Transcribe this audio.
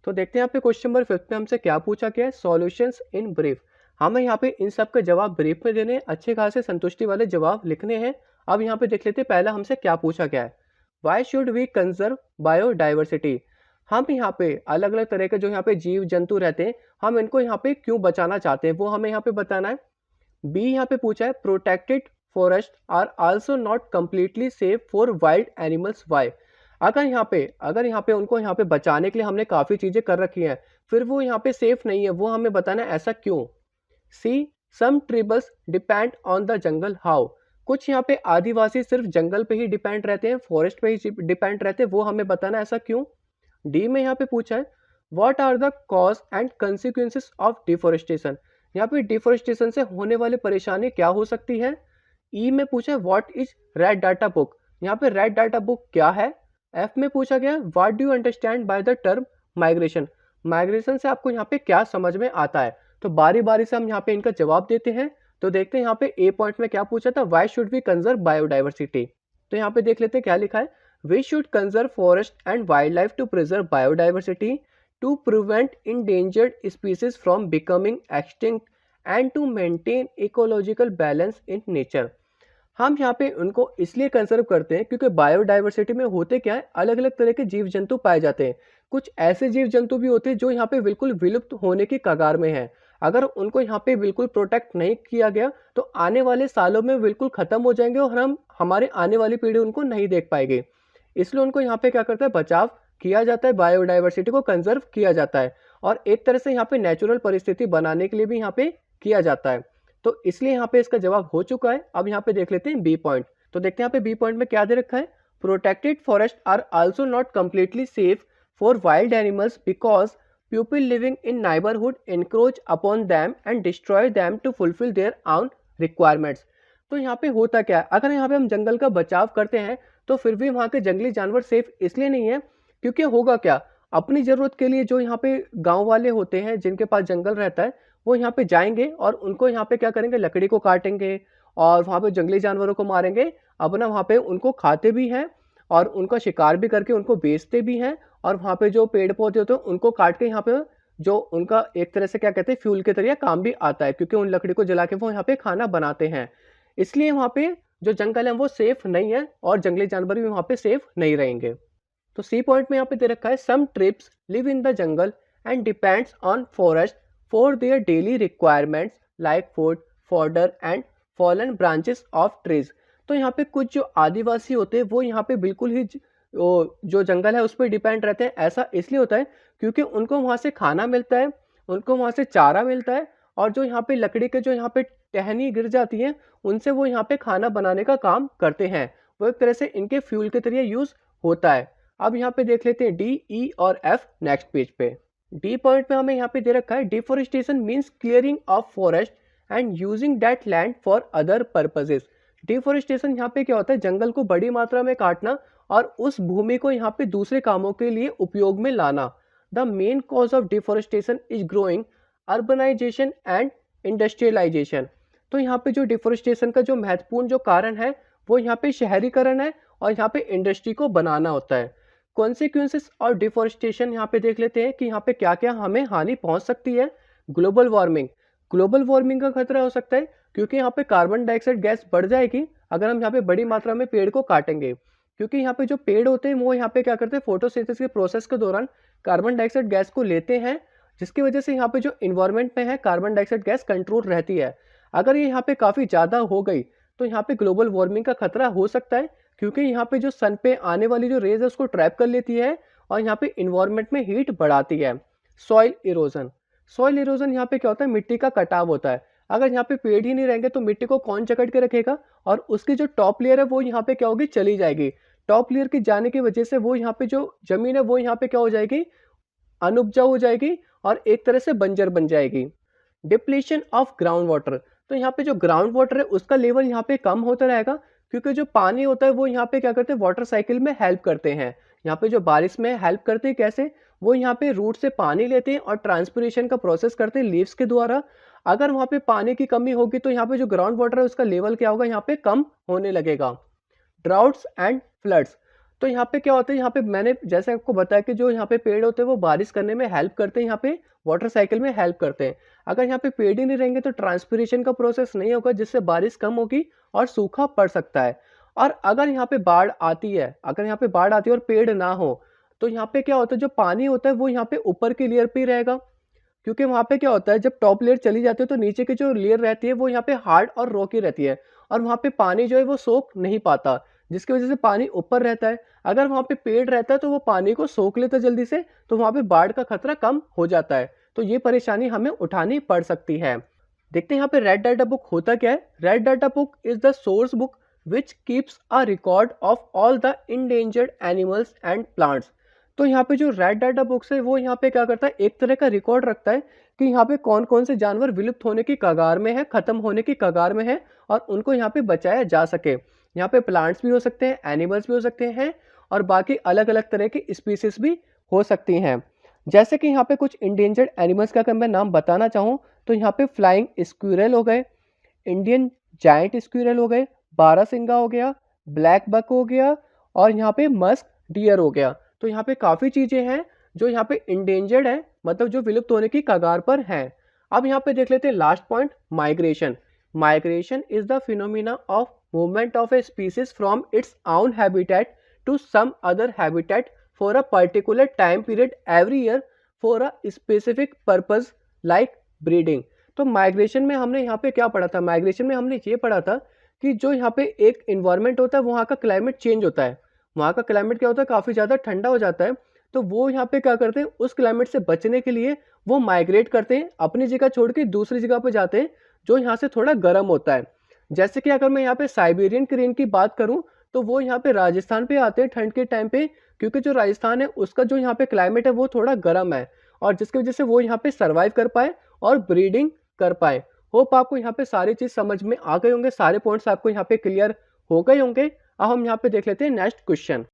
तो देखते हैं यहाँ पे क्वेश्चन नंबर 5 में हमसे क्या पूछा गया है, सॉल्यूशंस इन ब्रीफ। हमें यहाँ पे इन सब के जवाब ब्रीफ में देने हैं, अच्छे खासे संतुष्टि वाले जवाब लिखने हैं। अब यहाँ पे देख लेते हैं पहला हमसे क्या पूछा गया है, why should we conserve biodiversity. हम यहाँ पे अलग अलग तरह के जो यहाँ पे जीव जंतु रहते हैं, हम इनको यहाँ पे क्यों बचाना चाहते हैं वो हमें यहाँ पे बताना है। बी यहाँ पे पूछा है, protected forest are also not completely safe for wild animals, why. अगर यहाँ पे उनको यहाँ पे बचाने के लिए हमने काफी चीजें कर रखी हैं, फिर वो यहाँ पे सेफ नहीं है, वो हमें बताना है ऐसा क्यों। See, some tribals depend on the jungle, how. कुछ यहाँ पे आदिवासी सिर्फ जंगल पे ही डिपेंड रहते हैं, फॉरेस्ट पे ही डिपेंड रहते हैं, वो हमें बताना है ऐसा क्यों। डी में यहाँ पे पूछा है, what are the cause and consequences of deforestation. यहाँ पे डिफोरेस्टेशन से होने वाली परेशानी क्या हो सकती है। ई में पूछा है, what is red data book. यहाँ पे रेड डाटा बुक क्या है। एफ में पूछा गया, what do you understand by the term migration. Migration से आपको यहाँ पे क्या समझ में आता है। तो बारी बारी से हम यहाँ पे इनका जवाब देते हैं। तो देखते हैं यहाँ पे ए पॉइंट में क्या पूछा था, why should we conserve biodiversity. तो यहाँ पे देख लेते हैं क्या लिखा है, we should conserve forest and wild life to preserve biodiversity, to prevent endangered species from becoming extinct and to maintain ecological balance in nature. हम यहाँ पे उनको इसलिए कंजर्व करते हैं क्योंकि बायोडाइवर्सिटी में होते क्या है, अलग अलग तरह के जीव जंतु पाए जाते हैं। कुछ ऐसे जीव जंतु भी होते हैं जो यहाँ पे बिल्कुल विलुप्त होने की कगार में है। अगर उनको यहाँ पे बिल्कुल प्रोटेक्ट नहीं किया गया तो आने वाले सालों में बिल्कुल खत्म हो जाएंगे और हम हमारे आने वाली पीढ़ी उनको नहीं देख पाएगी। इसलिए उनको यहाँ पे क्या करता है, बचाव किया जाता है, बायोडाइवर्सिटी को कंजर्व किया जाता है और एक तरह से यहाँ पे नेचुरल परिस्थिति बनाने के लिए भी यहाँ पे किया जाता है। तो इसलिए यहाँ पे इसका जवाब हो चुका है। अब यहाँ पे देख लेते हैं बी पॉइंट। तो देखते हैं यहाँ पे बी पॉइंट में क्या दे रखा है, protected forest are also not completely safe for wild animals because people living in neighbourhood encroach upon them and destroy them to fulfil their own requirements. तो यहाँ पे होता क्या है, अगर यहाँ पे हम जंगल का बचाव करते हैं तो फिर भी वहाँ के जंगली जानवर सेफ इसलिए नहीं है क्योंकि होगा क्या, अपनी जरूरत के लिए जो यहाँ पे गांव वाले होते हैं जिनके पास जंगल रहता है, वो यहाँ पे जाएंगे और उनको यहाँ पे क्या करेंगे, लकड़ी को काटेंगे और वहाँ पे जंगली जानवरों को मारेंगे, अपना वहाँ पे उनको खाते भी हैं और उनका शिकार भी करके उनको बेचते भी हैं। और वहाँ पे जो पेड़ पौधे होते हैं उनको काट के यहाँ पे जो उनका एक तरह से क्या कहते हैं फ्यूल के तरीके काम भी आता है, क्योंकि उन लकड़ी को जला के वो यहाँ पे खाना बनाते हैं। इसलिए वहाँ पे जो जंगल है वो सेफ नहीं है और जंगली जानवर भी वहाँ पे सेफ नहीं रहेंगे। तो सी पॉइंट में यहाँ पे दे रखा है, some tribes live in the jungle and depends on forest for their daily requirements like food, fodder and fallen branches of trees. तो यहाँ पे कुछ जो आदिवासी होते हैं वो यहाँ पे बिल्कुल ही जो जंगल है उस पर डिपेंड रहते हैं। ऐसा इसलिए होता है क्योंकि उनको वहाँ से खाना मिलता है, उनको वहाँ से चारा मिलता है और जो यहाँ पे लकड़ी के जो यहाँ पे टहनी गिर जाती है उनसे वो यहाँ पे खाना बनाने का काम करते हैं। वो एक तरह से इनके फ्यूल के तरीके यूज होता है। अब यहाँ पे देख लेते हैं डी, ई और एफ नेक्स्ट पेज पे। डी पॉइंट पे हमें यहाँ पे दे रखा है, deforestation means clearing of forest and using that land for other purposes. Deforestation यहाँ पे क्या होता है, जंगल को बड़ी मात्रा में काटना और उस भूमि को यहाँ पे दूसरे कामों के लिए उपयोग में लाना। The main cause of deforestation is growing urbanisation and industrialisation. तो यहाँ पे जो डिफोरेस्टेशन का जो महत्वपूर्ण जो कारण है वो यहाँ पे शहरीकरण है और यहाँ पे इंडस्ट्री को बनाना होता है। कॉन्सिक्वेंसेस और डिफोरेस्टेशन यहाँ पे देख लेते हैं कि यहाँ पे क्या क्या हमें हानि पहुंच सकती है। ग्लोबल वार्मिंग, ग्लोबल वार्मिंग का खतरा हो सकता है क्योंकि यहाँ पे कार्बन डाइऑक्साइड गैस बढ़ जाएगी अगर हम यहाँ पे बड़ी मात्रा में पेड़ को काटेंगे। क्योंकि यहाँ पे जो पेड़ होते हैं वो यहाँ पे क्या करते हैं, फोटोसिंथेसिस के प्रोसेस के दौरान कार्बन डाइऑक्साइड गैस को लेते हैं, जिसकी वजह से यहाँ पे जो इन्वायरमेंट में है कार्बन डाइऑक्साइड गैस कंट्रोल रहती है। अगर ये यहाँ पे काफी ज्यादा हो गई तो यहाँ पे ग्लोबल वार्मिंग का खतरा हो सकता है क्योंकि यहाँ पे जो सन पे आने वाली जो रेज है उसको ट्रैप कर लेती है और यहाँ पे इन्वायरमेंट में हीट बढ़ाती है। सॉइल इरोजन, सॉइल इरोजन यहाँ पे क्या होता है, मिट्टी का कटाव होता है। अगर यहाँ पे पेड़ ही नहीं रहेंगे तो मिट्टी को कौन जकड़ के रखेगा और उसकी जो टॉप लेयर है वो यहाँ पे क्या होगी, चली जाएगी। टॉप लेयर के जाने की वजह से वो यहाँ पे जो जमीन है वो यहाँ पे क्या हो जाएगी, अनुपजाऊ हो जाएगी और एक तरह से बंजर बन जाएगी। डिप्लीशन ऑफ ग्राउंड वाटर, तो यहाँ पे जो ग्राउंड वाटर है उसका लेवल यहाँ पे कम होता रहेगा क्योंकि जो पानी होता है वो यहाँ पे क्या करते हैं, वाटर साइकिल में हेल्प करते हैं। यहाँ पे जो बारिश में हेल्प करते हैं कैसे, वो यहाँ पे रूट से पानी लेते हैं और ट्रांसपिरेशन का प्रोसेस करते हैं लीव्स के द्वारा। अगर वहाँ पे पानी की कमी होगी तो यहाँ पे जो ग्राउंड वाटर है उसका लेवल क्या होगा, यहाँ पे कम होने लगेगा। ड्राउट्स एंड फ्लड्स, तो यहाँ पे क्या होता है, यहाँ पे मैंने जैसे आपको बताया कि जो यहाँ पे पेड़ होते हैं वो बारिश करने में हेल्प करते हैं, यहाँ पे वाटर साइकिल में हेल्प करते हैं। अगर यहाँ पे पेड़ ही नहीं रहेंगे तो ट्रांसपिरेशन का प्रोसेस नहीं होगा, जिससे बारिश कम होगी और सूखा पड़ सकता है। और अगर यहाँ पे बाढ़ आती है, अगर यहाँ पे बाढ़ आती है और पेड़ ना हो, तो यहाँ पे क्या होता है, जो पानी होता है वो यहाँ पे ऊपर की लेयर पे ही रहेगा, क्योंकि वहाँ पे क्या होता है, जब टॉप लेयर चली जाती है तो नीचे की जो लेयर रहती है वो यहाँ पे हार्ड और रॉकी रहती है, और वहाँ पे पानी जो है वो सोख नहीं पाता, जिसकी वजह से पानी ऊपर रहता है। अगर वहाँ पे पेड़ रहता है तो वो पानी को सोख लेता है जल्दी से, तो वहाँ पे बाढ़ का खतरा कम हो जाता है। तो ये परेशानी हमें उठानी पड़ सकती है। देखते हैं यहाँ पे रेड डाटा बुक होता क्या है। Red data book is the source book which keeps a record of all the endangered animals and plants. तो यहाँ पे जो रेड डाटा बुक्स है वो यहाँ पे क्या करता है, एक तरह का रिकॉर्ड रखता है कि यहाँ पे कौन कौन से जानवर विलुप्त होने की कगार में है, खत्म होने की कगार में है, और उनको यहाँ पे बचाया जा सके। यहाँ पे प्लांट्स भी हो सकते हैं, एनिमल्स भी हो सकते हैं, और बाकी अलग अलग तरह की स्पीसीज भी हो सकती हैं। जैसे कि यहाँ पे कुछ इंडेंजर्ड एनिमल्स का अगर मैं नाम बताना चाहूँ तो यहाँ पे फ्लाइंग स्क्विरल हो गए, इंडियन जायंट स्क्विरल हो गए, बारहसिंगा हो गया, ब्लैक बक हो गया, और यहाँ पे मस्क डियर हो गया। तो यहाँ पे काफ़ी चीज़ें हैं जो यहाँ पे इंडेंजर्ड है, मतलब जो विलुप्त होने की कगार पर हैं। अब यहाँ पे देख लेते हैं last point, migration. Migration is the phenomena of movement of a species from its own habitat to some other habitat for a particular time period every year for a specific purpose like breeding. तो migration में हमने यहाँ पे क्या पढ़ा था, migration में हमने ये पढ़ा था कि जो यहाँ पे एक इन्वायरमेंट होता है वहाँ का क्लाइमेट चेंज होता है, वहाँ का क्लाइमेट क्या होता है, काफ़ी ज़्यादा ठंडा हो जाता है। तो वो यहाँ पे क्या करते हैं, उस क्लाइमेट से बचने के लिए वो माइग्रेट करते हैं, अपनी जगह छोड़ के दूसरी जगह पे जाते हैं जो यहाँ से थोड़ा गर्म होता है। जैसे कि अगर मैं यहाँ पे साइबेरियन क्रेन की बात करूँ तो वो यहाँ पे राजस्थान पे आते हैं ठंड के टाइम पे, क्योंकि जो राजस्थान है उसका जो यहाँ पे क्लाइमेट है वो थोड़ा गर्म है, और जिसकी वजह से वो यहाँ पे सर्वाइव कर पाए और ब्रीडिंग कर पाए। होप आपको यहाँ पे सारी चीज़ समझ में आ गए होंगे, सारे पॉइंट्स आपको यहाँ पे क्लियर हो गए होंगे। अब हम यहाँ पे देख लेते हैं नेक्स्ट क्वेश्चन।